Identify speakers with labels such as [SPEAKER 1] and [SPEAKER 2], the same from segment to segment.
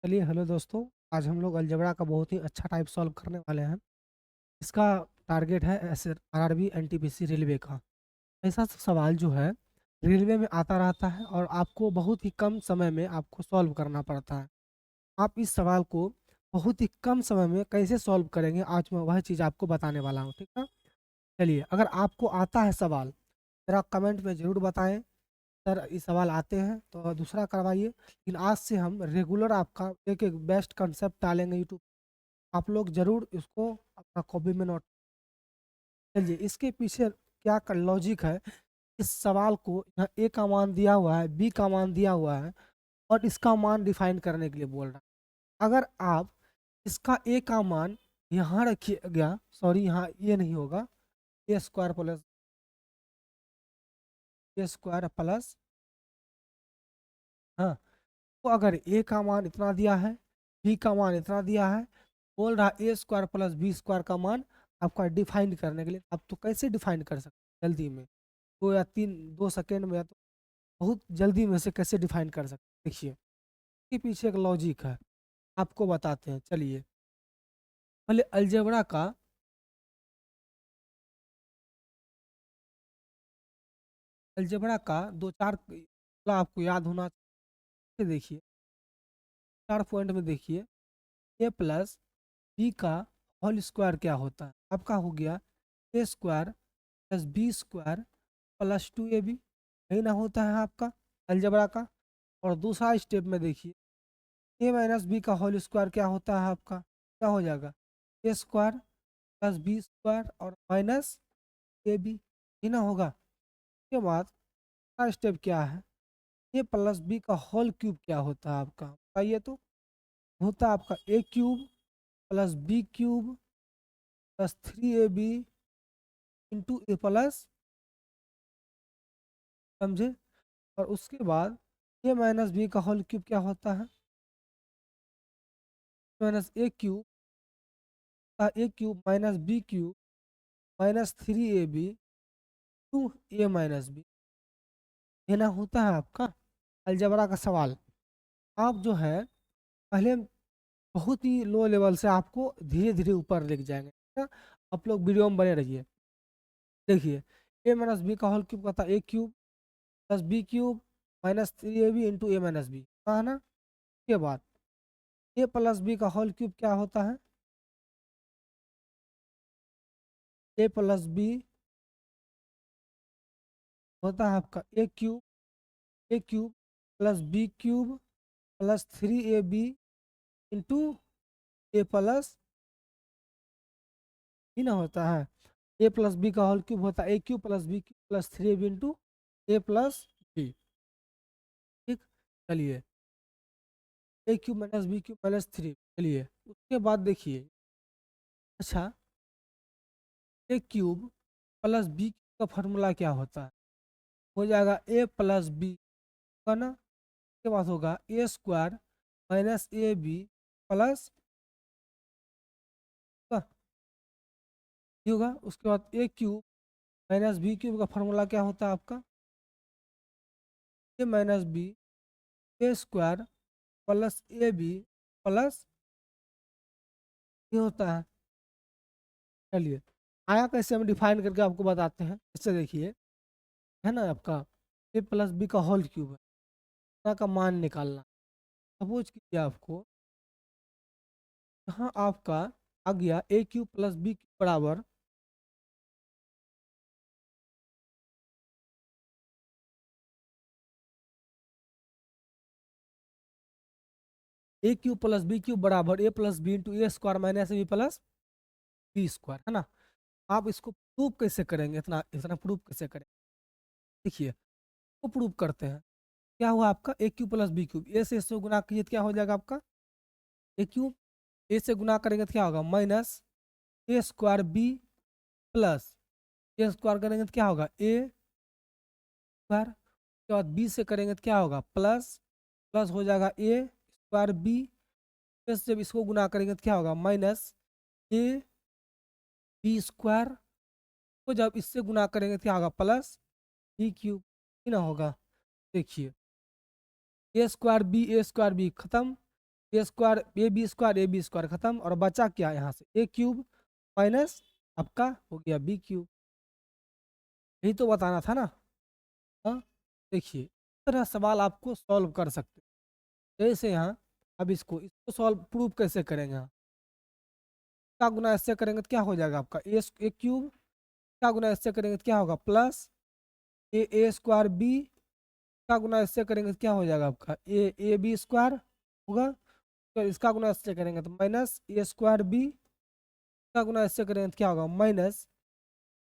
[SPEAKER 1] चलिए हेलो दोस्तों। आज हम लोग अलजेब्रा का बहुत ही अच्छा टाइप सॉल्व करने वाले हैं। इसका टारगेट है ऐसे आरआरबी एनटीपीसी रेलवे का। ऐसा सवाल जो है रेलवे में आता रहता है और आपको बहुत ही कम समय में आपको सॉल्व करना पड़ता है। आप इस सवाल को बहुत ही कम समय में कैसे सॉल्व करेंगे, आज मैं वह चीज़ आपको बताने वाला हूँ। ठीक है, चलिए अगर आपको आता है सवाल ज़रा कमेंट में ज़रूर बताएं। सर ये सवाल आते हैं तो दूसरा करवाइए, लेकिन आज से हम रेगुलर आपका एक एक बेस्ट कंसेप्ट डालेंगे यूट्यूब। आप लोग जरूर इसको अपना कॉपी में नोट। चलिए इसके पीछे क्या का लॉजिक है। इस सवाल को यहाँ ए का मान दिया हुआ है, बी का मान दिया हुआ है और इसका मान डिफाइन करने के लिए बोल रहा है। अगर आप इसका ए का मान यहाँ रखिएगा, सॉरी यहाँ ये नहीं होगा, ए स्क्वायर प्लस हाँ, तो अगर ए का मान इतना दिया है, बी का मान इतना दिया है, बोल रहा ए स्क्वायर प्लस बी स्क्वायर का मान आपका डिफाइन करने के लिए, आप तो कैसे डिफाइन कर सकते जल्दी में, 2 या 2 सेकेंड में, या तो बहुत जल्दी में से कैसे डिफाइन कर सकते। देखिए इसके पीछे एक लॉजिक है, आपको बताते हैं। चलिए पहले अलजेब्रा का 2-4 आपको याद होना चाहिए। देखिए 4 पॉइंट में देखिए, ए प्लस बी का होल स्क्वायर क्या होता है, आपका हो गया A square plus B square plus 2ab, यही ना होता है आपका अलजेब्रा का। और दूसरा स्टेप में देखिए, ए माइनस बी का होल स्क्वायर क्या होता है आपका, क्या हो जाएगा, A square plus B square और माइनस ए बी, ही ना होगा। उसके बाद दूसरा स्टेप क्या है, ए प्लस बी का होल क्यूब क्या होता है आपका, बताइए तो। होता है आपका A cube plus B cube plus 3ab into A plus, समझे। और उसके बाद ए माइनस बी का होल क्यूब क्या होता है, minus a cube minus B cube minus 3ab two A minus b, ये ना होता है आपका अलजबरा का सवाल। आप जो है पहले बहुत ही लो लेवल से आपको धीरे धीरे ऊपर लेके जाएंगे, ठीक है? आप लोग वीडियो में बने रहिए। देखिए ए माइनस बी का होल क्यूब का था A cube plus B cube minus 3ab into A minus B, है ना। के बाद ए प्लस बी का होल क्यूब क्या होता है, ए प्लस बी होता है आपका A cube plus B cube plus 3ab into A plus ही ना होता है। ए प्लस बी का होल क्यूब होता है A cube plus B cube plus 3ab into A plus B. ठीक, चलिए A cube minus B cube minus 3, चलिए उसके बाद देखिए, अच्छा ए क्यूब प्लस बी का फॉर्मूला क्या होता है, हो जाएगा ए प्लस बी का ना, उसके बाद होगा A square minus A B plus का, ये होगा। उसके बाद A cube minus B cube का फॉर्मूला क्या होता है आपका, A minus B A square plus A B plus, ये होता है। चलिए आया कैसे, हम डिफाइन करके आपको बताते हैं। इससे देखिए है ना आपका ए प्लस बी का होल क्यूब है, यहाँ का मान निकालना। सपोज कीजिए आपको यहाँ आपका आ गया A cube plus B cube बराबर A cube plus B cube बराबर A plus B into A square minus B plus B square, है ना। आप इसको प्रूव कैसे करेंगे, इतना इतना प्रूव कैसे करेंगे, देखिए वो प्रूव करते हैं। क्या हुआ आपका A cube plus B cube, ए से इसको गुना कीजिए तो क्या हो जाएगा आपका ए क्यूब, ए से गुना करेंगे तो क्या होगा माइनस ए स्क्वायर बी प्लस ए स्क्वायर करेंगे तो क्या होगा ए स्क्वायर, उसके बाद बी से करेंगे तो क्या होगा प्लस, प्लस हो जाएगा ए स्क्वायर बी, प्लस जब इसको गुना करेंगे तो क्या होगा माइनस ए बी स्क्वायर, तो जब इससे गुना करेंगे तो क्या होगा प्लस बी क्यूब, ही ना होगा। देखिए ए स्क्वायर बी खत्म, ए बी स्क्वायर खत्म, और बचा क्या यहाँ से, ए क्यूब माइनस आपका हो गया बी क्यूब। यही तो बताना था ना। हाँ, देखिए इस तरह सवाल आपको सॉल्व कर सकते हैं। जैसे यहाँ अब इसको इसको सॉल्व प्रूव कैसे करेंगे, यहाँ का गुना इससे करेंगे तो क्या हो जाएगा आपका ए क्यूब, का गुना इससे करेंगे तो क्या होगा प्लस ए स्क्वायर बी, का गुना इससे करेंगे तो क्या हो जाएगा आपका ए बी स्क्वायर होगा। तो इसका गुना इससे करेंगे तो माइनस ए स्क्वायर बी, का गुना इससे करेंगे तो क्या होगा माइनस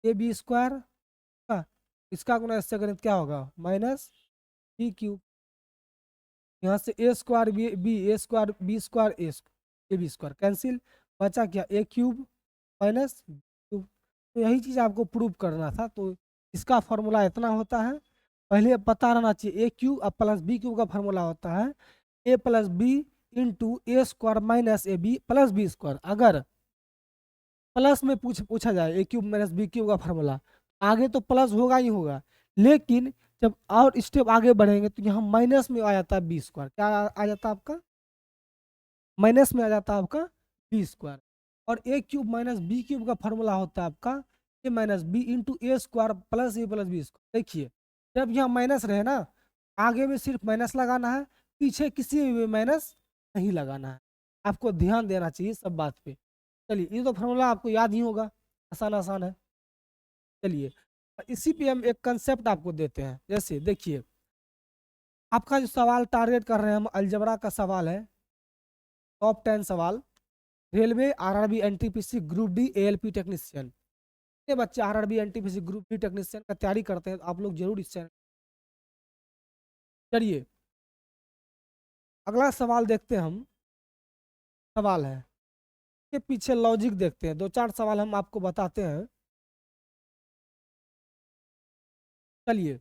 [SPEAKER 1] ए बी स्क्वायर का, इसका गुना इससे करेंगे तो क्या होगा माइनस बी क्यूब। यहाँ से A square B A square B square A B square cancel, बचा क्या A cube minus B cube. तो यही चीज़ आपको प्रूव करना था। तो इसका फॉर्मूला इतना होता है, पहले पता रहना चाहिए ए क्यूब और प्लस बी क्यूब का फॉर्मूला होता है A plus B into A square minus A B plus B square. अगर प्लस में पूछा जाए A cube minus B cube का फार्मूला, आगे तो प्लस होगा ही होगा, लेकिन जब और स्टेप आगे बढ़ेंगे तो यहाँ माइनस में आ जाता है बी स्क्वायर। क्या आ जाता है आपका माइनस में आ जाता है आपका बी स्क्वायर। और ए क्यूब माइनस बी क्यूब का फार्मूला होता है आपका A minus B into A square plus A plus B square. देखिए जब यहाँ माइनस रहे ना, आगे में सिर्फ माइनस लगाना है, पीछे किसी में माइनस नहीं लगाना है। आपको ध्यान देना चाहिए सब बात पे। चलिए ये तो फार्मूला आपको याद ही होगा, आसान आसान है। चलिए इसी पे हम एक कंसेप्ट आपको देते हैं। जैसे देखिए आपका जो सवाल टारगेट कर रहे हैं हम, अलजबरा का सवाल है, टॉप 10 सवाल, railway RRB NTPC group D ALP technician. ये बच्चे RRB NTPC group D technician का तैयारी करते हैं तो आप लोग जरूर इस चैनल। चलिए अगला सवाल देखते हैं हम। सवाल है के पीछे लॉजिक देखते हैं, दो चार सवाल हम आपको बताते हैं। चलिए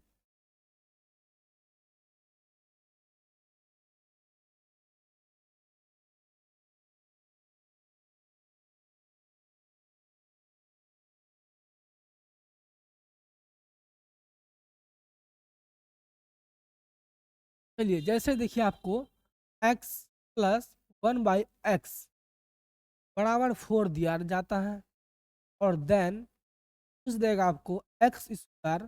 [SPEAKER 1] चलिए जैसे देखिए आपको x प्लस 1/x बराबर 4 दिया जाता है, और देन कुछ देगा आपको एक्स स्क्वायर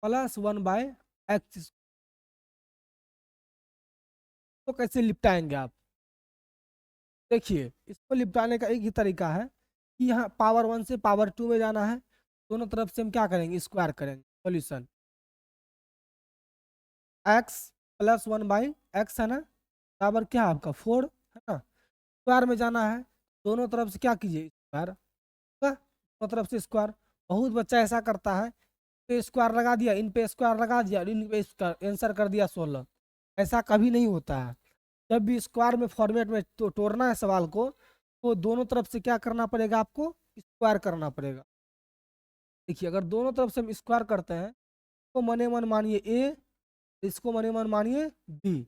[SPEAKER 1] प्लस 1/x। तो कैसे निपटाएंगे आप, देखिए इसको निपटाने का एक ही तरीका है कि यहाँ पावर 1 से पावर 2 में जाना है, दोनों तरफ से हम क्या करेंगे स्क्वायर करेंगे। सॉल्यूशन x प्लस 1/x है ना, बराबर क्या है आपका 4 है ना, स्क्वायर में जाना है, दोनों तरफ से क्या कीजिए स्क्वायर, दोनों तरफ से स्क्वायर। बहुत बच्चा ऐसा करता है पे स्क्वायर लगा दिया, इन पे स्क्वायर लगा दिया, इन पे आंसर कर दिया 16। ऐसा कभी नहीं होता है। जब भी स्क्वायर में फॉर्मेट में तो तोड़ना है सवाल को, तो दोनों तरफ से क्या करना पड़ेगा आपको स्क्वायर करना पड़ेगा। देखिए अगर दोनों तरफ से हम स्क्वायर करते हैं तो मने मन मानिए ए, इसको मने मन मानिए बी,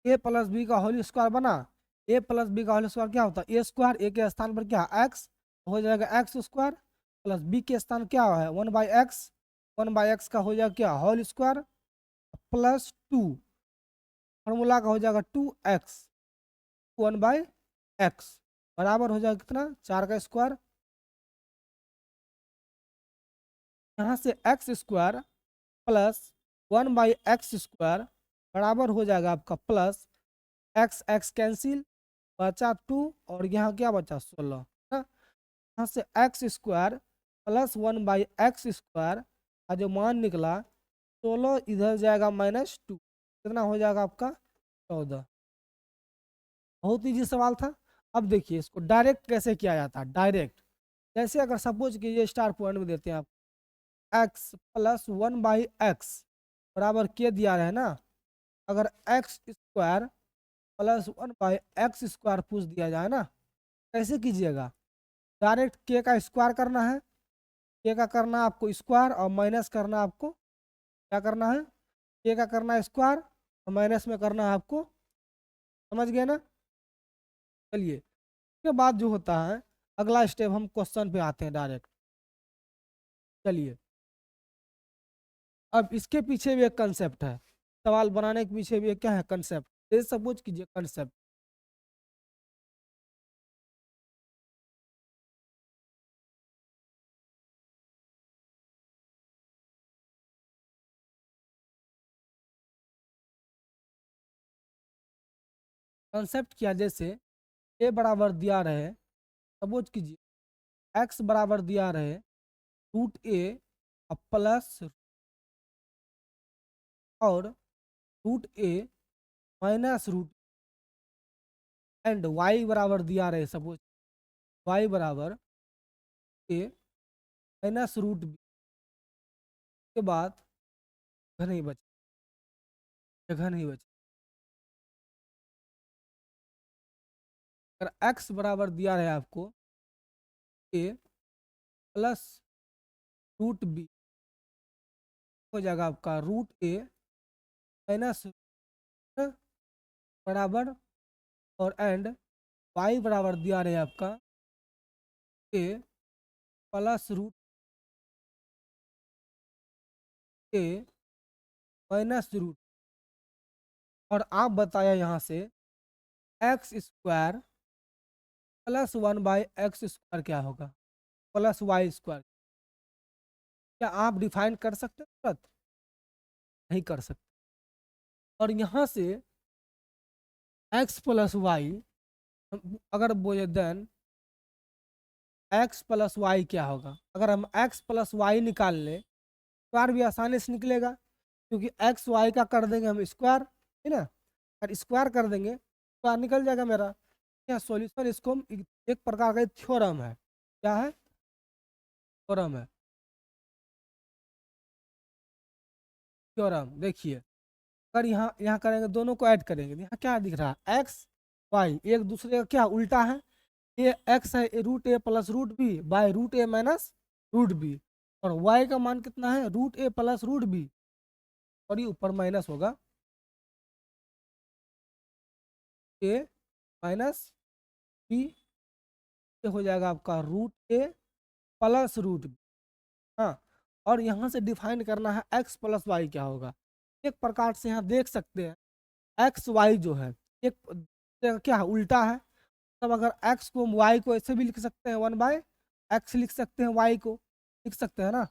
[SPEAKER 1] ए प्लस बी का होल स्क्वायर बना, ए प्लस बी का होल स्क्वायर क्या होता है ए स्क्वायर, ए के स्थान पर क्या एक्स हो जाएगा एक्स स्क्वायर, प्लस बी के स्थान क्या है 1/x, 1/x का हो जाएगा क्या होल स्क्वायर प्लस 2, फॉर्मूला का हो जाएगा 2x 1/x बराबर हो जाएगा कितना 4 का स्क्वायर। यहाँ से x square plus 1/x square बराबर हो जाएगा आपका प्लस एक्स एक्स कैंसिल, बचा 2 और यहाँ क्या बचा 16। यहाँ से x square plus 1/x square का जो मान निकला 16, इधर जाएगा -2, कितना हो जाएगा आपका 14। बहुत इजी सवाल था। अब देखिए इसको डायरेक्ट कैसे किया जाता है। डायरेक्ट जैसे अगर सपोज कीजिए स्टार पॉइंट में देते हैं आप x प्लस 1/x बराबर के दिया रहे ना, अगर x square plus 1/x square पूछ दिया जाए ना, कैसे कीजिएगा, डायरेक्ट के का स्क्वायर करना है, के का करना है आपको स्क्वायर और माइनस करना है आपको, क्या करना है के का करना है स्क्वायर और माइनस में करना है आपको, समझ गए ना। चलिए उसके बाद जो होता है अगला स्टेप, हम क्वेश्चन पे आते हैं डायरेक्ट। चलिए अब इसके पीछे भी एक कंसेप्ट है, सवाल बनाने के पीछे भी एक क्या है कंसेप्ट। जैसे सपोज कीजिए कंसेप्ट कंसेप्ट किया, जैसे ए बराबर दिया रहे, सपोज कीजिए एक्स बराबर दिया रहे रूट ए प्लस और root a minus root, and y बराबर दिया रहे, सपोज वाई बराबर ए माइनस रूट बी, के बाद जगह नहीं बची, जगह नहीं बची। अगर एक्स बराबर दिया रहे आपको ए प्लस रूट बी, हो जाएगा आपका रूट ए माइनस बराबर, और एंड वाई बराबर दिया रहे आपका A plus root a minus root, और आप बताया यहाँ से एक्स स्क्वायर प्लस 1/x² क्या होगा, प्लस वाई स्क्वायर। क्या आप डिफाइन कर सकते हैं तुरंत? नहीं कर सकते। और यहाँ से x प्लस वाई अगर बोले, देन x प्लस वाई क्या होगा, अगर हम x प्लस वाई निकाल लें, स्क्वायर भी आसानी से निकलेगा, क्योंकि x y का कर देंगे हम स्क्वायर, है ना, अगर स्क्वायर कर देंगे स्क्वायर निकल जाएगा मेरा। क्या सॉल्यूशन, इसको हम एक प्रकार का थ्योरम है, क्या है, थ्योरम है, थ्योरम। देखिए अगर यहाँ यहाँ करेंगे, दोनों को ऐड करेंगे, यहाँ क्या दिख रहा है, एक्स वाई एक दूसरे का क्या उल्टा है, ये एक्स है root a plus root b by root a minus root b, और वाई का मान कितना है, root a plus root b, और ये ऊपर माइनस होगा ए माइनस बी, ये हो जाएगा आपका root a plus root B. हाँ, और यहाँ से डिफाइन करना है एक्स प्लस वाई क्या होगा। एक प्रकार से यहाँ देख सकते हैं एक्स वाई जो है एक क्या है, उल्टा है, तब अगर एक्स को वाई को ऐसे भी लिख सकते हैं, 1/x लिख सकते हैं, वाई को लिख सकते हैं ना,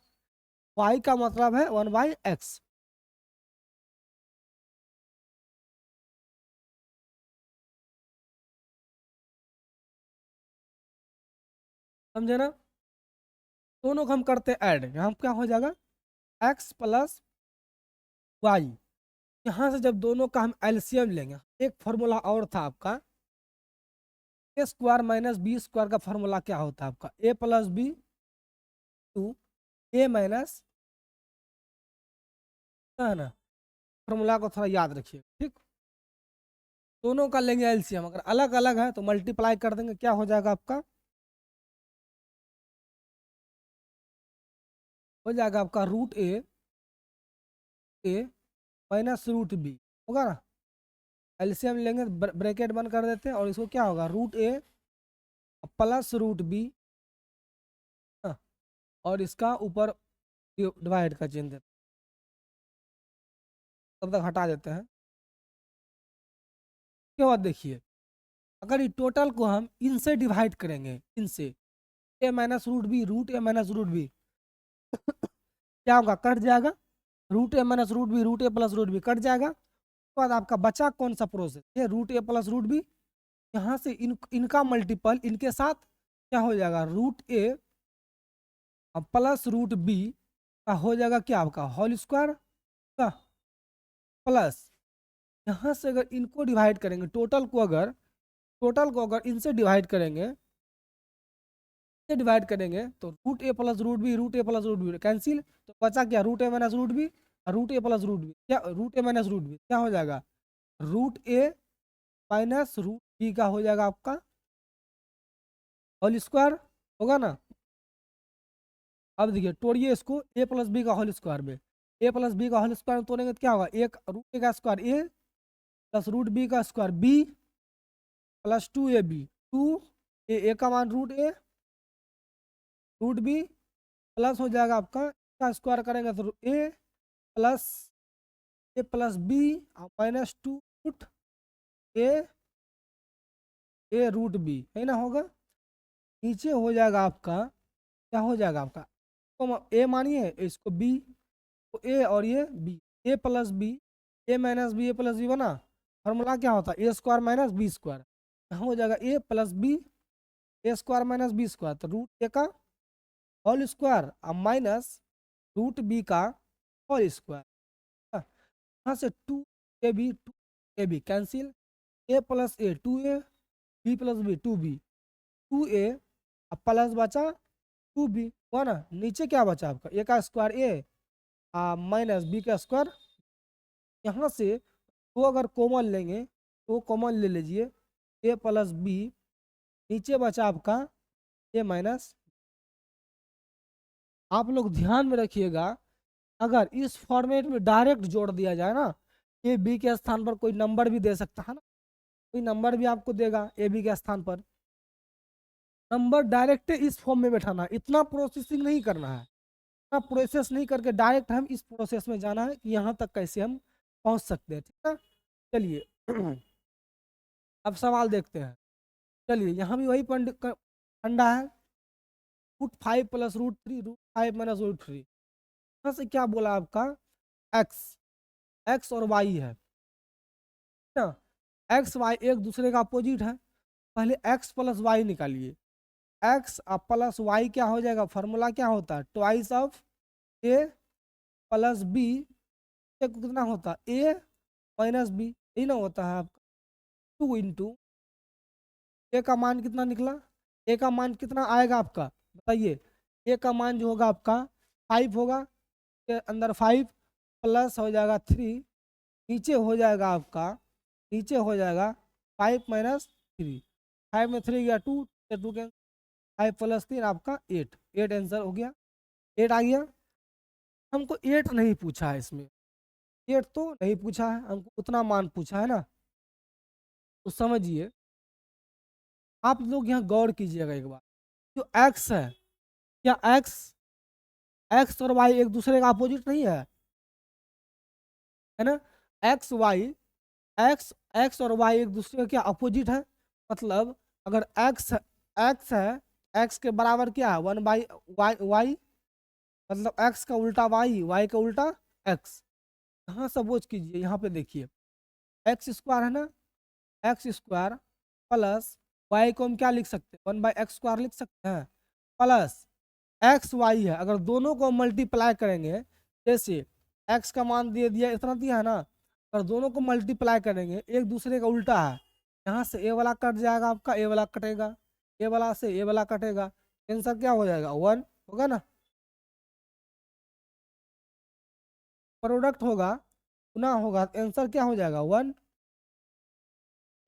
[SPEAKER 1] वाई का मतलब है 1/x। समझे ना, दोनों को हम करते हैं ऐड, यहाँ क्या हो जाएगा एक्स प्लस वाई। यहाँ से जब दोनों का हम एलसीएम लेंगे, एक फॉर्मूला और था आपका, A square minus B square का फॉर्मूला क्या होता है आपका, A plus B to A minus, है ना, फॉर्मूला को थोड़ा याद रखिए, ठीक। दोनों का लेंगे एलसीएम, अगर अलग अलग है तो मल्टीप्लाई कर देंगे, क्या हो जाएगा आपका, हो जाएगा आपका root a minus root B, होगा ना, एलसीएम लेंगे, ब्रैकेट बंद कर देते हैं, और इसको क्या होगा root a plus root b, और इसका ऊपर डिवाइड का चिन्ह देते, तब तक हटा देते हैं। उसके बाद देखिए अगर ये टोटल को हम इनसे डिवाइड करेंगे, इनसे ए minus root a minus root B क्या होगा, कट जाएगा, root a plus root B cut जाएगा। उसके बाद आपका बचा कौन सा प्रोसेस, ये root a plus root B, यहाँ से इनका मल्टीपल इनके साथ क्या हो जाएगा, root a plus root B का हो जाएगा क्या आपका होल स्क्वायर का, प्लस यहाँ से अगर इनको डिवाइड करेंगे, टोटल को अगर इनसे डिवाइड करेंगे, डिवाइड करेंगे तो root a plus root B cancel, तो बचा क्या, root a minus root B, root a plus root B क्या, root a minus root B क्या हो जाएगा, root a minus root B का हो जाएगा आपका होल स्क्वायर, होगा ना। अब देखिए तोड़िए इसको, ए प्लस बी का होल स्क्वायर में, ए प्लस बी का होल स्क्वायर तोड़ेंगे तो क्या होगा, एक रूट ए का स्क्वायर ए प्लस रूट बी का स्क्वायर बी प्लस 2ab, 2 का मान रूट बी प्लस हो जाएगा आपका, का स्क्वायर करेंगे तो प्लस ए प्लस बी माइनस 2 रूट ए रूट बी, है ना, होगा। नीचे हो जाएगा आपका, क्या हो जाएगा आपका, तो ए मानिए इसको बी, तो ए और ये B, A plus B A minus B A plus B बना, फॉर्मूला क्या होता है, A square minus B square, यहाँ हो जाएगा A plus B, A square minus B square, तो रूट ए का होल स्क्वायर अब माइनस रूट बी का होल स्क्वायर। यहाँ से two A B cancel, A plus A two A, B plus B two B, to A अब plus बचा to be हुआ ना, नीचे क्या बचा आपका ए का स्क्वायर ए माइनस बी का स्क्वायर। यहाँ से तो अगर कॉमन लेंगे तो कॉमन ले लीजिए, ए प्लस बी, नीचे बचा आपका ए माइनस। आप लोग ध्यान में रखिएगा, अगर इस फॉर्मेट में डायरेक्ट जोड़ दिया जाए ना, ए बी के स्थान पर कोई नंबर भी दे सकता है ना, कोई नंबर भी आपको देगा ए बी के स्थान पर, नंबर डायरेक्ट इस फॉर्म में बैठाना है, इतना प्रोसेसिंग नहीं करना है, इतना प्रोसेस नहीं करके डायरेक्ट हम इस प्रोसेस में जाना है कि यहाँ तक कैसे हम पहुँच सकते हैं, ठीक है। चलिए अब सवाल देखते हैं। चलिए यहाँ भी वही फंडा है, root five plus root three, root five minus root three, यहाँ से क्या बोला आपका एक्स, एक्स और वाई है ना, एक्स वाई एक दूसरे का अपोजिट है, पहले एक्स प्लस वाई निकालिए, एक्स प्लस वाई क्या हो जाएगा, फॉर्मूला क्या होता है, twice of a plus b, कितना होता है ए माइनस बी, यही ना होता है आपका, टू इंटू ए का मान कितना निकला, ए का मान कितना आएगा आपका बताइए, ए का मान जो होगा आपका फाइव होगा, के अंदर फाइव प्लस हो जाएगा थ्री, नीचे हो जाएगा आपका, नीचे हो जाएगा फाइव माइनस थ्री, फाइव में थ्री गया टू, टू के फाइव प्लस तीन आपका एट, एट आंसर हो गया, एट आ गया। हमको एट नहीं पूछा है इसमें, एट तो नहीं पूछा है, हमको उतना मान पूछा है ना, तो समझिए आप लोग यहाँ गौर कीजिएगा एक बार, जो एक्स है, क्या एक्स, एक्स और वाई एक दूसरे का अपोजिट नहीं है ना, एक्स वाई, एक्स एक्स और वाई एक दूसरे का क्या अपोजिट है, मतलब अगर एक्स है, एक्स के बराबर क्या है वन बाई वाई, वाई मतलब एक्स का उल्टा वाई, वाई का उल्टा एक्स। यहाँ सपोज कीजिए, यहाँ पे देखिए एक्स स्क्वायर है ना, एक्स स्क्वायर प्लस वाई को हम क्या लिख सकते हैं, वन बाई एक्स स्क्वायर लिख सकते हैं, प्लस एक्स वाई है, अगर दोनों को मल्टीप्लाई करेंगे, जैसे एक्स का मान दे दिया इतना दिया है ना, अगर दोनों को मल्टीप्लाई करेंगे एक दूसरे का उल्टा है, यहाँ से ए वाला कट जाएगा आपका, ए वाला कटेगा, ए वाला से ए वाला कटेगा, आंसर क्या हो जाएगा वन होगा ना, प्रोडक्ट होगा गुना होगा, आंसर क्या हो जाएगा वन,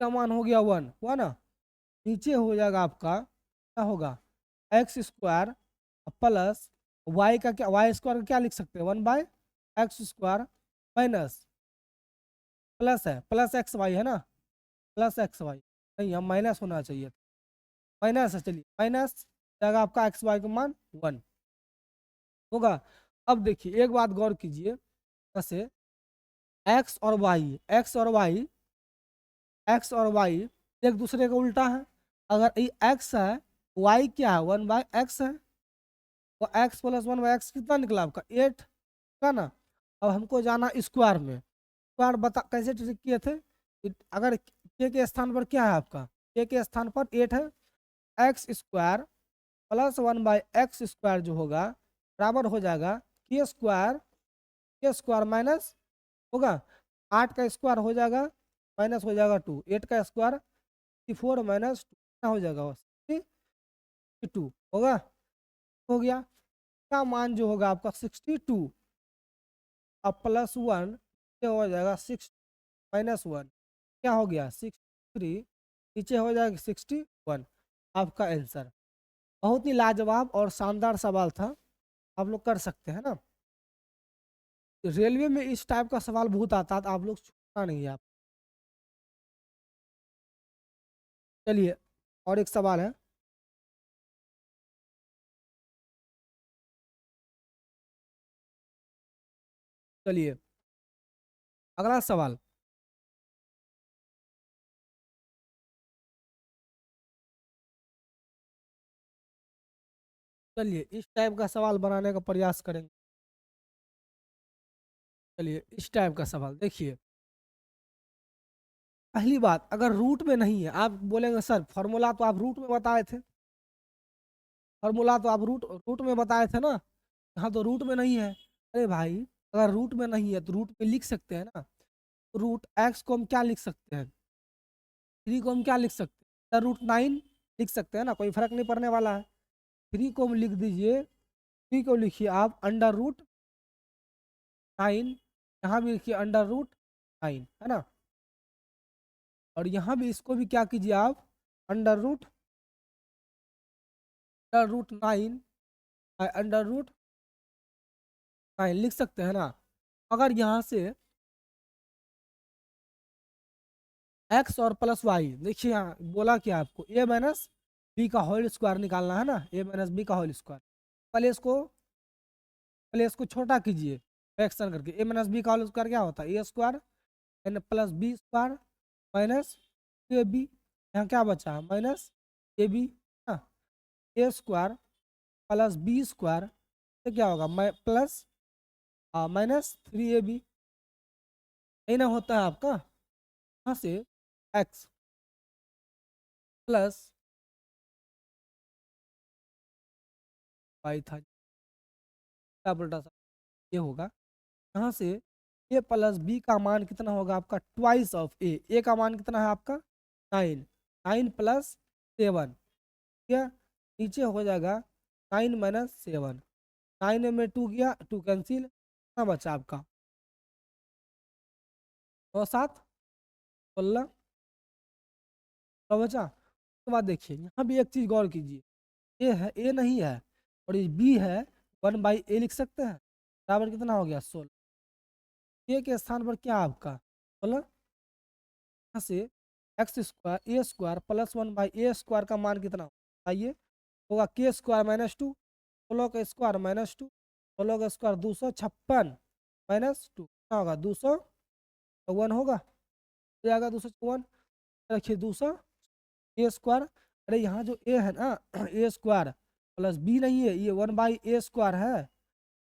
[SPEAKER 1] का मान हो गया वन हुआ ना, नीचे हो जाएगा आपका क्या होगा एक्स स्क्वायर प्लस वाई का क्या, वाई स्क्वायर का क्या लिख सकते हैं one by x square minus, plus है प्लस एक्स वाई है ना, प्लस एक्स वाई, नहीं हम माइनस होना चाहिए, माइनस है, चलिए माइनस जाएगा आपका एक्स वाई का मान वन होगा। अब देखिए एक बात गौर कीजिए, जैसे एक्स और वाई, एक्स और वाई, एक्स और वाई एक दूसरे का उल्टा है, अगर ये एक्स है, वाई क्या है वन बाय एक्स है, वो x plus one by x कितना निकला आपका एट का ना। अब हमको जाना स्क्वायर में, स्क्वायर बता कैसे ट्रिक किए थे, अगर के स्थान पर क्या है आपका, के स्थान पर एट है, x square plus one by x square जो होगा बराबर हो जाएगा के स्क्वायर माइनस होगा, आठ का स्क्वायर हो जाएगा माइनस हो जाएगा टू, एट का स्क्वायर फोर माइनस टू क्या हो जाएगा टू होगा, हो गया, का मान जो होगा आपका 62, अब प्लस वन क्या हो जाएगा सिक्स माइनस वन क्या हो गया 63, नीचे हो जाएगा 61, आपका आंसर। बहुत ही लाजवाब और शानदार सवाल था, आप लोग कर सकते हैं ना, रेलवे में इस टाइप का सवाल बहुत आता है, तो आप लोग छूटना नहीं है आप। चलिए और एक सवाल है, चलिए अगला सवाल, चलिए इस टाइप का सवाल बनाने का प्रयास करेंगे। चलिए इस टाइप का सवाल देखिए, पहली बात, अगर रूट में नहीं है, आप बोलेंगे सर फॉर्मूला तो आप रूट में बताए थे, फॉर्मूला तो आप रूट रूट में बताए थे ना, यहाँ तो रूट में नहीं है। अरे भाई, अगर रूट में नहीं है तो रूट में लिख सकते हैं ना। रूट एक्स को हम क्या लिख सकते हैं, 3 को हम क्या लिख सकते हैं, रूट 9 लिख सकते हैं ना, कोई फर्क नहीं पड़ने वाला है। 3 को हम लिख दीजिए, 3 को लिखिए आप अंडर रूट 9, यहाँ भी लिखिए अंडर रूट 9, है ना। और यहाँ भी इसको भी क्या कीजिए आप, अंडर रूट 9 अंडर रूट 9 लिख सकते हैं ना। अगर यहाँ से एक्स और प्लस वाई, देखिए यहाँ बोला क्या आपको, ए माइनस बी का होल स्क्वायर निकालना है ना, ए माइनस बी का होल स्क्वायर। पहले इसको छोटा कीजिए फ्रैक्शन करके, ए माइनस बी का होल स्क्वायर क्या होता है, A square and plus B square minus A B. यहाँ क्या बचा, minus A B, A square plus B square, तो क्या होगा प्लस -3ab। यही ना होता है आपका, यहाँ से एक्स प्लस वाई था, क्या उल्टा सा ये होगा। यहाँ से ए प्लस बी का मान कितना होगा आपका, ट्वाइस ऑफ ए का मान कितना है आपका 9, 9 + 7, ठीक है। नीचे हो जाएगा 9 - 7, 9 में 2 गया, 2 कैंसिल, कितना बचा आपका 9 7 16 तो बचा। उसके बाद देखिए यहाँ भी एक चीज गौर कीजिए, ए है, ए नहीं है और ये बी है, 1/a लिख सकते हैं, बराबर कितना हो गया 16। ए के स्थान पर क्या आपका 16, यहाँ से x² प्लस 1/a² का मान कितना बताइए, होगा k² - 2, 16 का स्क्वायर -2, 16 का स्क्वायर 256 -2, कितना होगा 254 होगा, हो जाएगा 254। रखिए 200 a², अरे यहाँ जो a है ना a² प्लस b नहीं है, ये 1/a² है,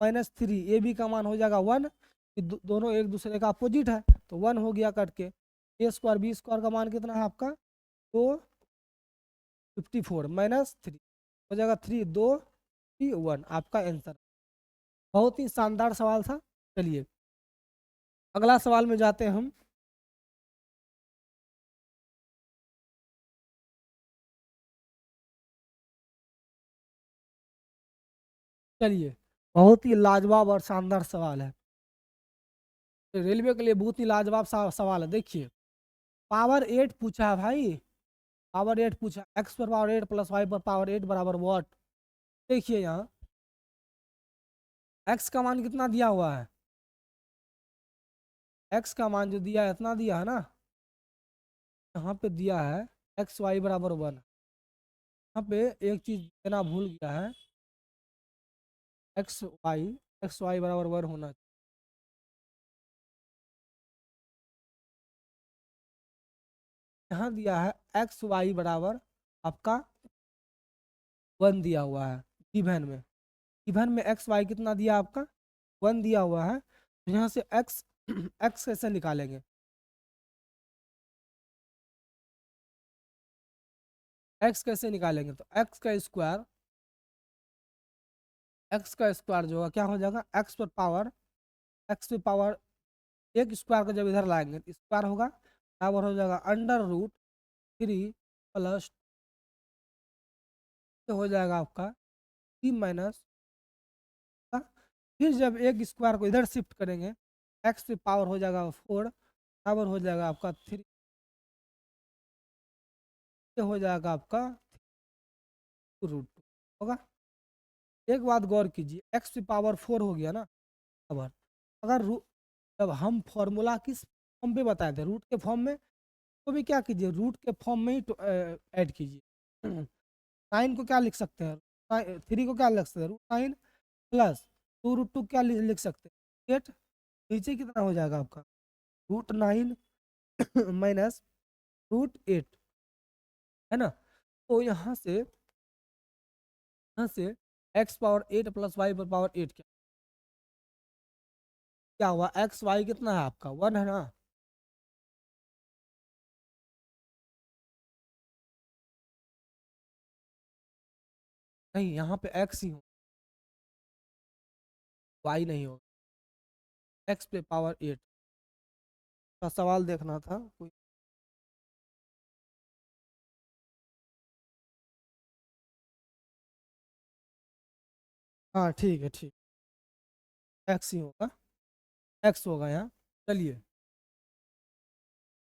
[SPEAKER 1] -3, ए बी का मान हो जाएगा 1, दोनों एक दूसरे का अपोजिट है तो 1 हो गया कट के। a² b² का मान कितना है आपका 254 -3 हो जाएगा 3 2 3 1, आपका आंसर। बहुत ही शानदार सवाल था। चलिए अगला सवाल में जाते हैं हम। चलिए, बहुत ही लाजवाब और शानदार सवाल है, रेलवे के लिए बहुत ही लाजवाब सवाल है। देखिए पावर 8 पूछा है भाई, पावर 8 पूछा, x पर पावर 8 प्लस y पर पावर 8 बराबर व्हाट। देखिए यहाँ x का मान कितना दिया हुआ है, x का मान जो दिया है इतना दिया है ना, यहाँ पे दिया है xy बराबर 1। यहाँ पे एक चीज देना भूल गया है, xy बराबर 1 होना चाहिए। यहाँ दिया है xy बराबर आपका 1 दिया हुआ है, गिवन में, गिवन में xy कितना दिया आपका 1 दिया हुआ है, तो यहाँ से x x कैसे निकालेंगे, x कैसे निकालेंगे, तो x का स्क्वायर जो होगा क्या हो जाएगा, x पे पावर एक स्क्वायर को जब इधर लाएंगे तो स्क्वायर होगा, बराबर हो जाएगा अंडर रूट 3 प्लस हो जाएगा आपका 3 का। फिर जब एक स्क्वायर को इधर शिफ्ट करेंगे, एक्स पे पावर हो जाएगा 4, बराबर हो जाएगा आपका 3, हो जाएगा आपका √2 होगा। एक बात गौर कीजिए, एक्स पे पावर 4 हो गया ना, अब अगर जब हम फॉर्मूला किस फॉर्म पे बताए थे, रूट के फॉर्म में, तो भी क्या कीजिए रूट के फॉर्म में ही ऐड कीजिए। 9 को क्या लिख सकते हैं, 3 को क्या लिख सकते हैं √9 प्लस 2√2 क्या लिख सकते हैं 8, नीचे कितना हो जाएगा आपका √9 -√8, है ना। तो यहाँ से x पावर 8 प्लस y पर पावर 8 क्या हुआ, एक्स वाई कितना है आपका 1 है ना, नहीं, यहाँ पे एक्स ही हो, वाई नहीं हो, एक्स पे पावर 8 का सवाल देखना था कोई। हाँ ठीक है, ठीक, एक्स ही होगा, एक्स होगा यहाँ। चलिए,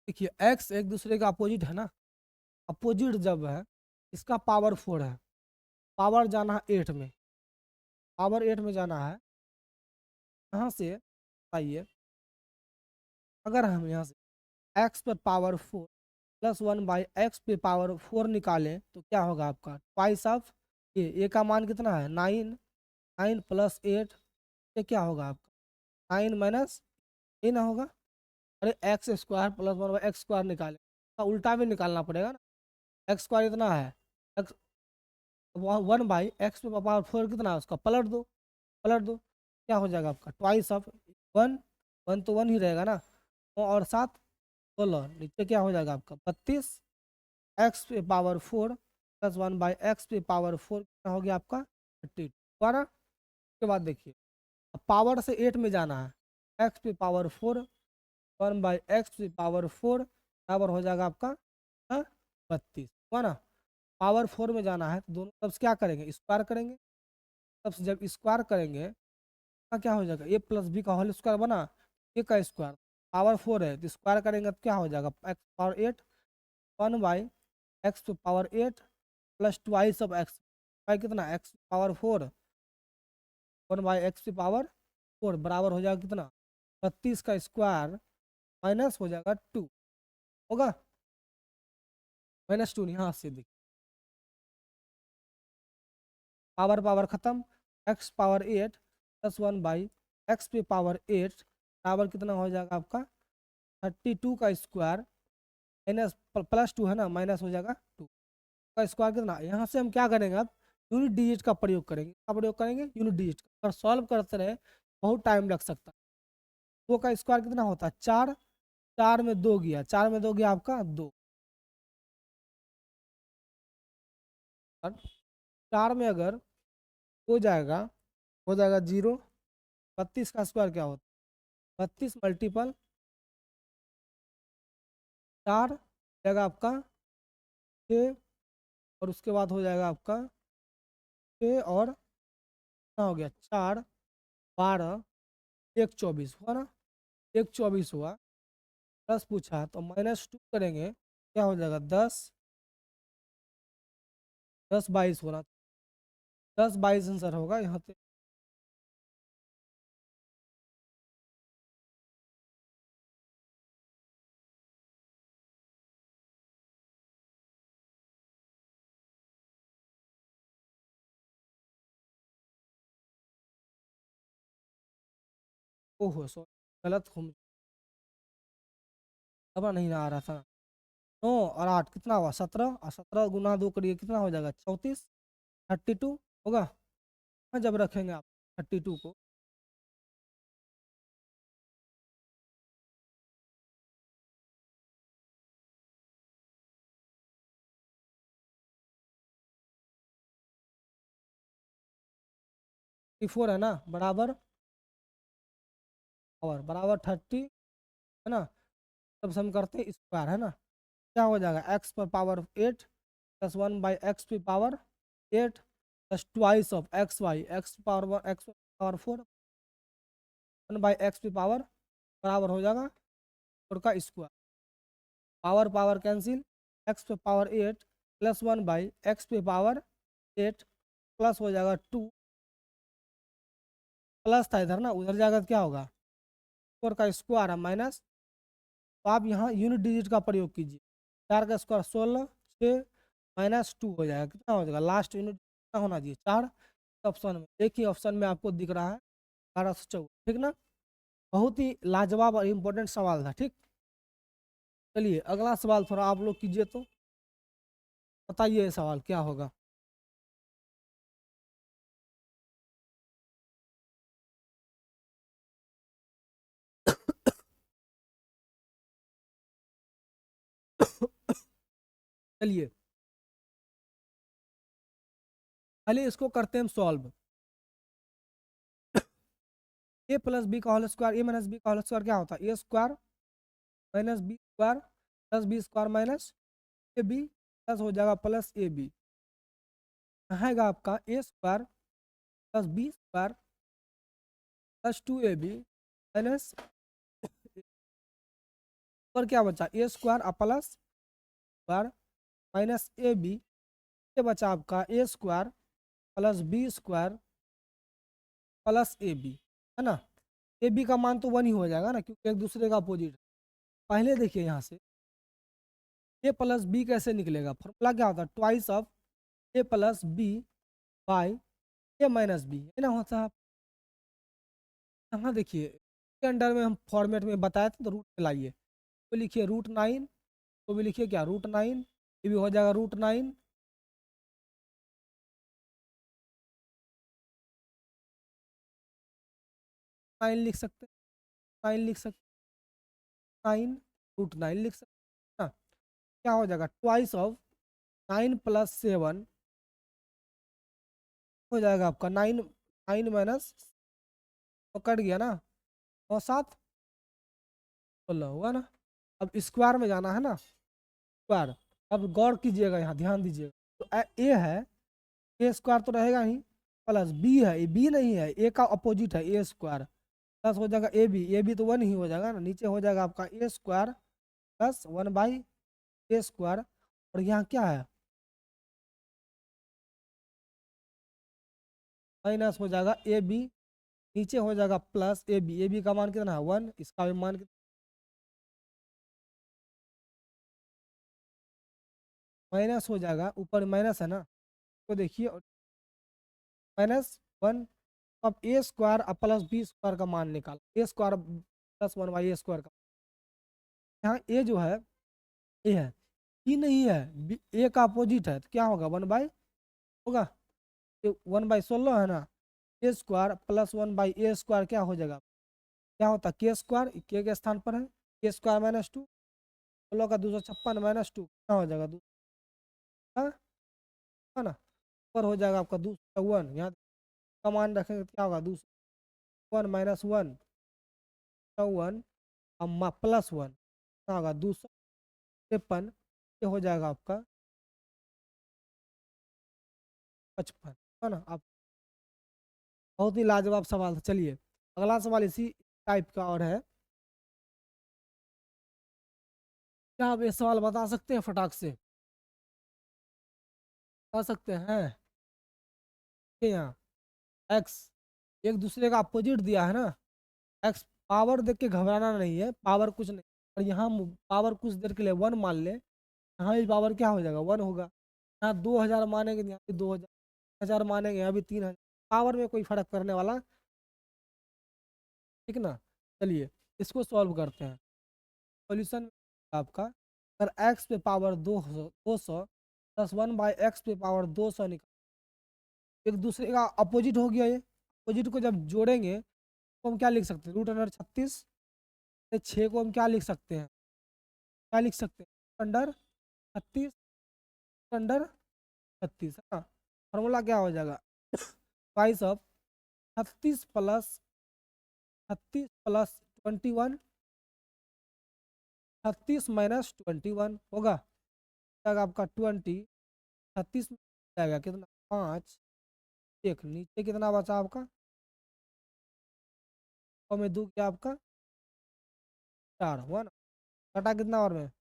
[SPEAKER 1] देखिए एक्स एक दूसरे का अपोजिट है ना, अपोजिट जब है, इसका पावर 4 है, पावर जाना है 8 में, पावर 8 में जाना है, यहाँ से आइए, अगर हम यहाँ से एक्स पर पावर 4 प्लस 1/x पे पावर 4 निकालें तो क्या होगा आपका, ट्वाइस ऑफ ए का मान कितना है 9, 9 प्लस 8, ये क्या होगा आपका 9 माइनस ए ना होगा। अरे x square plus 1/x square निकाले, तो उल्टा भी निकालना पड़ेगा ना, एक्स स्क्वायर इतना है, एक्स 1/x पे पावर 4 कितना है उसका पलट दो, पलट दो, क्या हो जाएगा आपका ट्वाइस ऑफ 1, 1 तो 1 ही रहेगा ना, 9 और 7 16, नीचे क्या हो जाएगा आपका 32, एक्स पे पावर 4 प्लस 1/x पे पावर 4 कितना हो गया आपका 32 दोबारा। उसके बाद देखिए, अब पावर से 8 में जाना है, एक्स पे पावर 4 1/x पे पावर 4 बराबर हो जाएगा आपका 32 हुआ ना। पावर 4 में जाना है तो दोनों तरफ से क्या करेंगे, स्क्वायर करेंगे, तब से जब स्क्वायर करेंगे तो क्या हो जाएगा, ए प्लस बी का होल स्क्वायर बना, ए का स्क्वायर, पावर 4 है तो स्क्वायर करेंगे तो क्या हो जाएगा एक्स पावर 8, 1/x पे power 8 plus twice of x, by कितना एक्स पावर 4, 1/x पे पावर 4 बराबर हो जाएगा कितना 32 का स्क्वायर माइनस हो जाएगा 2 होगा, -2 यहाँ से देखिए, पावर पावर खत्म, एक्स पावर 8 प्लस 1/x पे पावर 8 बराबर कितना हो जाएगा आपका 32 का स्क्वायर माइनस प्लस 2 है ना, माइनस हो जाएगा 2 का स्क्वायर कितना, यहाँ से हम क्या करेंगे अब यूनिट डिजिट का प्रयोग करेंगे, क्या प्रयोग करेंगे यूनिट डिजिट का, अगर सॉल्व करते रहे बहुत टाइम लग सकता है। 2 का स्क्वायर कितना होता है 4, 4 में 2 गया, 4 में 2 गया आपका 2, 4 में अगर हो जाएगा, हो जाएगा 0, 32 का स्क्वायर क्या होता है 32 मल्टीपल 4 जाएगा आपका 6, और उसके बाद हो जाएगा आपका 6 और कितना हो गया 4, 12, 1 24 हुआ ना, 1 24 हुआ, प्लस पूछा तो -2 करेंगे क्या हो जाएगा 10, 10 22 होना, 10 22 आंसर होगा यहाँ पे। ओहो सो गलत हम खबर नहीं आ रहा था, 9 और 8 कितना हुआ 17, और 17 गुना 2 करिए कितना हो जाएगा 34, 32 होगा। हाँ, जब रखेंगे आप 32 को, फोर है ना बराबर, और बराबर 30 है ना, तब से हम करते हैं स्क्वायर है ना, क्या हो जाएगा एक्स पर पावर 8 प्लस 1/x पे power 8 plus twice of x power x power 4 1/x पे पावर बराबर हो जाएगा 4 का square, power power cancel, x पे पावर 8 प्लस 1/x पे पावर 8 प्लस हो जाएगा 2, प्लस था इधर ना, उधर जाएगा तो क्या होगा 4 का स्क्वायर है माइनस, तो आप यहाँ यूनिट डिजिट का प्रयोग कीजिए, 4 का स्क्वायर 16, 6 -2 हो जाएगा, कितना हो जाएगा लास्ट यूनिट कितना होना चाहिए 4, ऑप्शन में एक ही ऑप्शन में आपको दिख रहा है 1214, ठीक ना। बहुत ही लाजवाब और इम्पोर्टेंट सवाल था, ठीक। चलिए अगला सवाल थोड़ा आप लोग कीजिए, तो बताइए ये सवाल क्या होगा। चलिए पहले इसको करते हैं हम सॉल्व। ए प्लस बी का whole square, A minus B का होल स्क्वायर क्या होता है? A square minus B square plus B square minus A B, plus हो जाएगा प्लस ए बी, आएगा आपका A square plus B square plus 2ab minus, और क्या बचा? A square plus square minus A B, ये बचा आपका A square plus B square plus A B, है ना। ए बी का मान तो 1 ही हो जाएगा ना, क्योंकि एक दूसरे का अपोजिट। पहले देखिए यहाँ से ए प्लस बी कैसे निकलेगा, फॉर्मूला क्या होता है? Twice of a plus b by a minus B, है ना होता है। यहाँ देखिए के अंडर में हम फॉर्मेट में बताए थे, तो रूट लाइए, तो लिखिए √9, तो भी लिखिए क्या √9, ये भी हो जाएगा √9, नाइन लिख सकते हैं, 9 लिख सकते हैं, 9 √9 लिख सकते हैं ना। क्या हो जाएगा? ट्वाइस ऑफ 9 प्लस 7 हो जाएगा आपका 9, 9 माइनस, तो कट गया ना, 9 7 16 हुआ ना। अब स्क्वायर में जाना है ना, स्क्वायर। अब गौर कीजिएगा, यहाँ ध्यान दीजिएगा, तो ए है, ए स्क्वायर तो रहेगा ही, प्लस बी है, ये बी नहीं है, ए का अपोजिट है ए स्क्वायर, प्लस हो जाएगा ए बी तो 1 ही हो जाएगा ना, नीचे हो जाएगा आपका A square plus 1/a square, और यहाँ क्या है? माइनस हो जाएगा ए बी, नीचे हो जाएगा प्लस ए बी का मान कितना है? 1, इसका भी मान माइनस हो जाएगा, ऊपर माइनस है ना, तो देखिए -1। अब ए स्क्वायर प्लस बी स्क्वायर का मान निकाल, ए स्क्वायर प्लस 1/a स्क्वायर का, यहाँ ए जो है ए है, बी नहीं है, बी ए का अपोजिट है, तो क्या होगा? 1/, होगा, ये 1/16 है ना, ए स्क्वायर प्लस 1/a स्क्वायर क्या हो जाएगा? क्या होता है? के स्क्वायर, के स्थान पर है, के स्क्वायर -2, 16 का 256 -2 क्या हो जाएगा? दूसरा, है ना, ऊपर हो जाएगा आपका 251, यहाँ का मान रखेंगे तो क्या होगा? 251 -1 अम्मा +1 क्या होगा? 253, ये हो जाएगा आपका 55, है ना। आप बहुत ही लाजवाब सवाल था। चलिए अगला सवाल इसी टाइप का और है, क्या आप ये सवाल बता सकते हैं फटाक से? बता सकते हैं? ये यहाँ एक्स एक दूसरे का अपोजिट दिया है ना, एक्स पावर देख के घबराना नहीं है, पावर कुछ नहीं, और यहाँ पावर कुछ देर के लिए 1 मान ले, यहाँ भी पावर क्या हो जाएगा? 1 होगा। यहाँ 2000 मानेंगे, यहाँ भी 2000, 1000 मानेंगे, यहाँ भी 3000, पावर में कोई फर्क करने वाला, ठीक ना। चलिए इसको सॉल्व करते हैं। सॉल्यूशन आपका, अगर एक्स पे पावर 200 प्लस 1/x पे पावर 200 निकाल, एक दूसरे का अपोजिट हो गया, ये अपोजिट को जब जोड़ेंगे तो हम क्या लिख सकते हैं? √36, 6 को हम क्या लिख सकते हैं? क्या लिख सकते हैं? अंडर 36, अंडर 36, है ना। फॉर्मूला क्या हो जाएगा? ट्वाइस ऑफ 36 प्लस 21, 36 माइनस 21 होगा, जाएगा आपका 20, 36 में जाएगा कितना? 5, 1 नीचे कितना बचा आपका? और में 2 क्या आपका? 4 हुआ ना, घटा कितना बार में?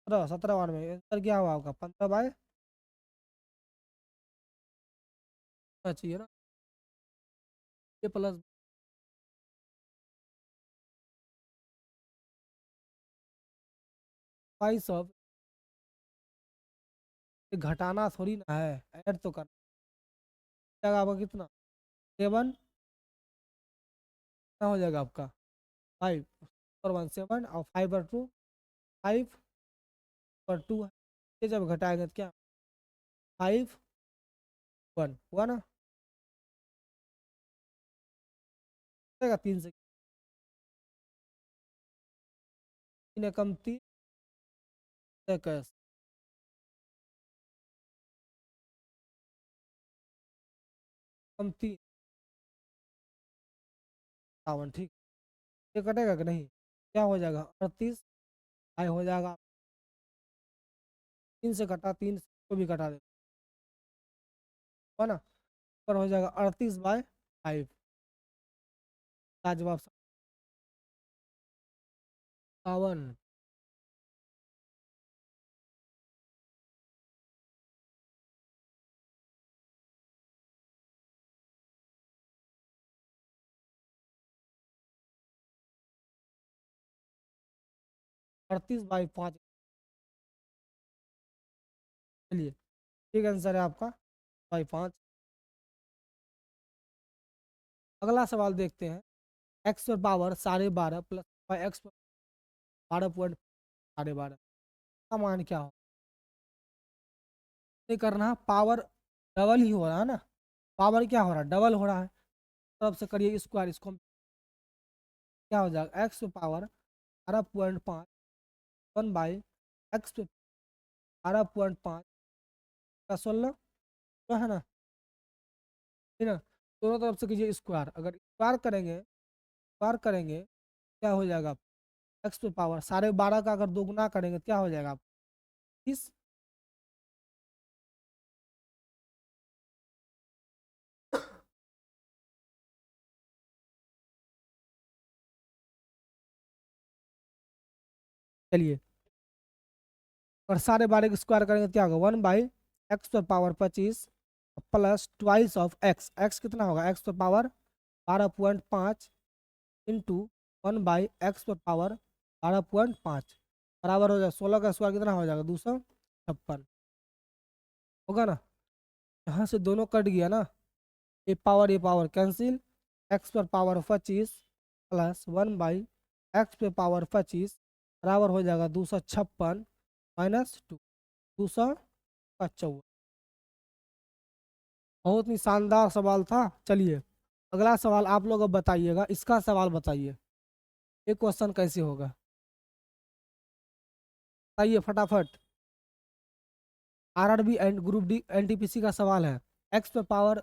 [SPEAKER 1] 17 बार में, आंसर क्या हुआ आपका? 15/, चाहिए ना, ये प्लस बाईस ऑफ, घटाना थोड़ी ना है, ऐड तो करना, जाएगा आपका कितना? 7 क्या हो जाएगा आपका? 5 और 1 7, और 5 और 2 5 और 2 है, ये जब घटाएंगे तो क्या? 5 1 हुआ ना, जाएगा 3 से, 3 एकम 3, 21, कम 3 57, ठीक। ये कटेगा कि नहीं? क्या हो जाएगा? 38 बाई हो जाएगा 3 से कटा, 3 को भी कटा दे, है ना? पर हो जाएगा 38/5 का जवाब 57। अड़तीस बाई 5। चलिए, ठीक आंसर है आपका बाई 5। अगला सवाल देखते हैं। एक्स पर पावर 12.5 प्लस बाई एक्स पर 12.12 का मान क्या हो? नहीं करना, पावर डबल ही हो रहा है ना। पावर क्या हो रहा है? डबल हो रहा है। तब से करिए स्क्वायर, इसको क्या हो जाएगा? X power 12.5 one by x पे 12.5 का 16, तो है ना? ठीक है ना? दोनों तरफ से कीजिए स्क्वायर। अगर स्क्वायर करेंगे क्या हो जाएगा? एक्स पे पावर 12.5 का अगर दोगुना करेंगे तो क्या हो जाएगा? 30। चलिए, और 12.5 का स्क्वायर करेंगे तो क्या होगा? 1/x² 25 plus twice of x. X कितना होगा? एक्स पर पावर 12.5 इंटू 1/x² 12.5 बराबर हो जाएगा 16 का स्क्वायर कितना हो जाएगा? 256 होगा ना? यहाँ से दोनों कट गया ना, ये पावर कैंसिल। एक्स पर पावर 25 प्लस 1/x² बराबर हो जाएगा 256 -2 254। बहुत ही शानदार सवाल था। चलिए, अगला सवाल आप लोग अब बताइएगा। इसका सवाल बताइए, ये क्वेश्चन कैसे होगा? बताइए फटाफट। RRB and group D NTPC का सवाल है। एक्स पर पावर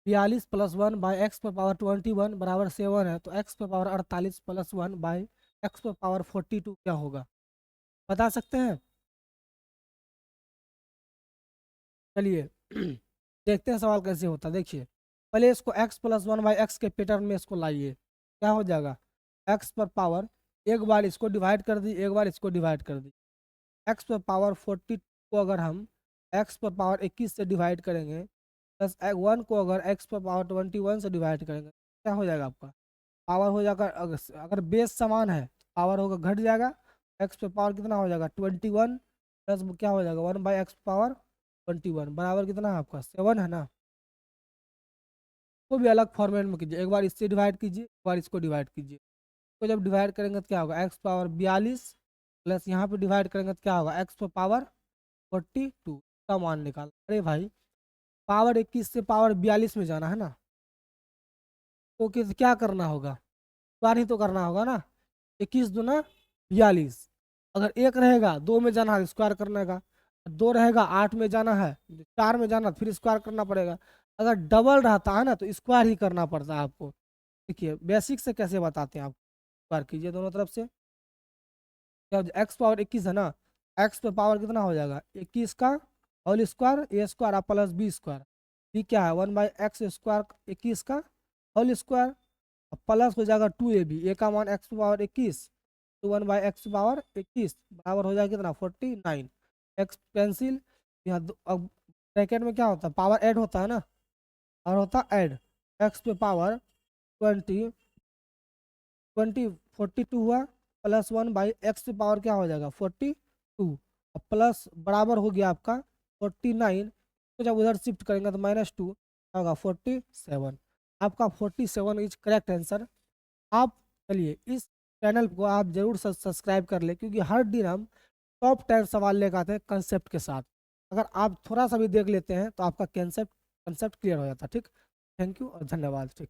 [SPEAKER 1] 42 प्लस 1/x² 21 बराबर 7 है, तो एक्स पर पावर 48 प्लस 1/x² 42 क्या होगा? बता सकते हैं? चलिए देखते हैं सवाल कैसे होता है। देखिए, पहले इसको x प्लस 1/x के पैटर्न में इसको लाइए। क्या हो जाएगा? x पर पावर, एक बार इसको डिवाइड कर दी, एक बार इसको डिवाइड कर दी। x पर पावर 40 को अगर हम x पर पावर 21 से डिवाइड करेंगे, प्लस 1 को अगर x पर पावर 21 से डिवाइड करेंगे, क्या हो जाएगा आपका? पावर हो जाएगा, अगर बेस समान है पावर होगा घट जाएगा। x पे पावर कितना हो जाएगा? 21 प्लस क्या हो जाएगा? 1/x² 21 बराबर कितना है आपका? 7 है ना? को भी अलग फॉर्मेट में कीजिए, एक बार इससे डिवाइड कीजिए, एक बार इसको डिवाइड कीजिए। तो जब डिवाइड करेंगे तो क्या होगा? एक्स पावर 42 प्लस यहाँ पे डिवाइड करेंगे तो क्या होगा? एक्स पर पावर 42 का मान निकाल। अरे भाई, पावर 21 से पावर 42 में जाना है ना, तो किस क्या करना होगा? स्क्वायर ही तो करना होगा ना। 21 दूना 42। अगर एक रहेगा 2 में जाना है स्क्वायर करने का, 2 रहेगा 8 में जाना है, 4 में जाना फिर स्क्वायर करना पड़ेगा। अगर डबल रहता है ना तो स्क्वायर ही करना पड़ता है आपको। देखिए बेसिक से कैसे बताते हैं आप। स्क्वायर कीजिए दोनों तरफ से। क्या एक्स पावर 21 है ना, एक्स पे पावर कितना हो जाएगा? 21 का whole square A square plus B square. B क्या है? 1/x² 21 का होल स्क्वायर प्लस हो जाएगा 2ab। ए का मान एक्स पावर 21 तो 1/x² 21 बराबर हो जाएगा कितना? 49। एक्स पेंसिल यहाँ अब ब्रैकेट में क्या होता है? पावर ऐड होता है ना, और होता ऐड। एक्स पे पावर 20 42 हुआ प्लस 1/x² क्या हो जाएगा? 42 प्लस बराबर हो गया आपका 49। तो जब उधर शिफ्ट करेंगे तो -2 होगा 47। आपका 47 इज करेक्ट आंसर। आप चलिए इस चैनल को आप जरूर सब्सक्राइब कर ले, क्योंकि हर दिन हम टॉप 10 सवाल लेकर आते हैं कंसेप्ट के साथ। अगर आप थोड़ा सा भी देख लेते हैं तो आपका कंसेप्ट कंसेप्ट क्लियर हो जाता है। ठीक, थैंक यू और धन्यवाद। ठीक।